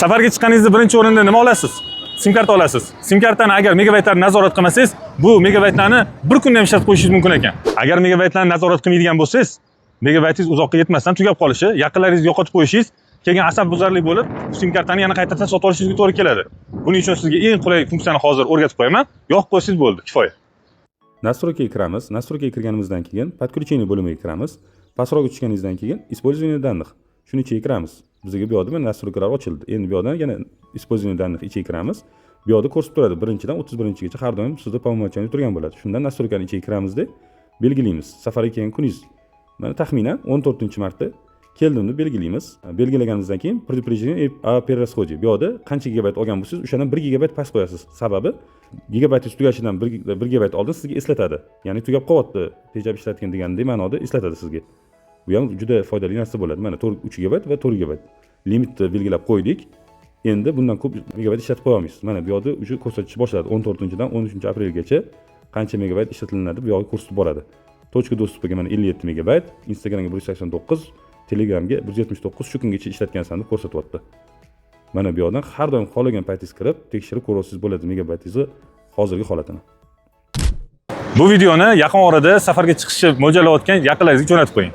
Safarga chiqqaningizda birinchi o'rinda nima olasiz? Sim kart olasiz. Sim kartani agar megabaytlarni nazorat qilmasangiz, bu megabaytlarni bir kunda ham ishlatib qo'yishingiz mumkin ekan. Agar megabaytlarni nazorat qilmaydigan bo'lsangiz, megabaytingiz uzoqqa yetmasdan tugab qolishi, yaqinlaringizni yo'qotib qo'yishingiz, keyin asabbuzarlik bo'lib, sim kartani yana qaytadan sotib olishingizga to'g'ri keladi. Buning uchun sizga eng qulay funksiyani hozir o'rgatib qo'yaman. Yoqib qo'ysangiz bo'ldi, kifoya. Настройкаga kiramiz. Настройкаga kirganimizdan keyin подключение bo'limiga kiramiz. Pastroq tushganingizdan keyin использование данных. Shuni ichiga kiramiz. Bizga bu yoqda mana настройкалар ochildi. Endi bu yoqdan yana использование данных ichiga kiramiz. Bu yoqda ko'rsatib turadi. 1-dan 31-gacha har doim sizda по умолчанию turgan bo'ladi. Shundan настройкаning ichiga kiramizda belgilaymiz. Safarga kelgan kuningiz mana taxminan 14-marta keldimni belgilaymiz. Belgilaganimizdan keyin предупреждение о перерасходе. Bu yoqda qancha gigabayt olgan bo'lsangiz, o'shadan 1 gigabayt past qo'yasiz. Sababi gigabaytingiz tugashidan 1 gigabayt oldin sizga eslatadi. Ya'ni tugab qolyapti, tejab ishlatgan deganday ma'noda eslatadi sizga. Bu ham juda foydali narsa bo'ladi. Mana 3 gigabayt va 4 gigabayt limitni belgilab qo'ydik. Endi bundan ko'p megabayt ishlatib qo'ya olmaysiz. Mana bu yoqda uje ko'rsatish boshladi. 14-dan 13-aprelgacha qancha megabayt ishlatiladi bu yoqga ko'rsatib boradi. Точка доступga mana 57 megabayt, Instagramga 189, Telegramga 179 shu kungacha ishlatgansan deb ko'rsatyapti. Mana bu yoqdan har doim xohlagan paytingiz kirib tekshirib ko'rasiz bo'ladi megabaytingizni hozirgi holatini. Bu videoni yaqin orada safarga chiqishni mo'ljallayotgan yaqinlaringizga jo'natib qo'ying.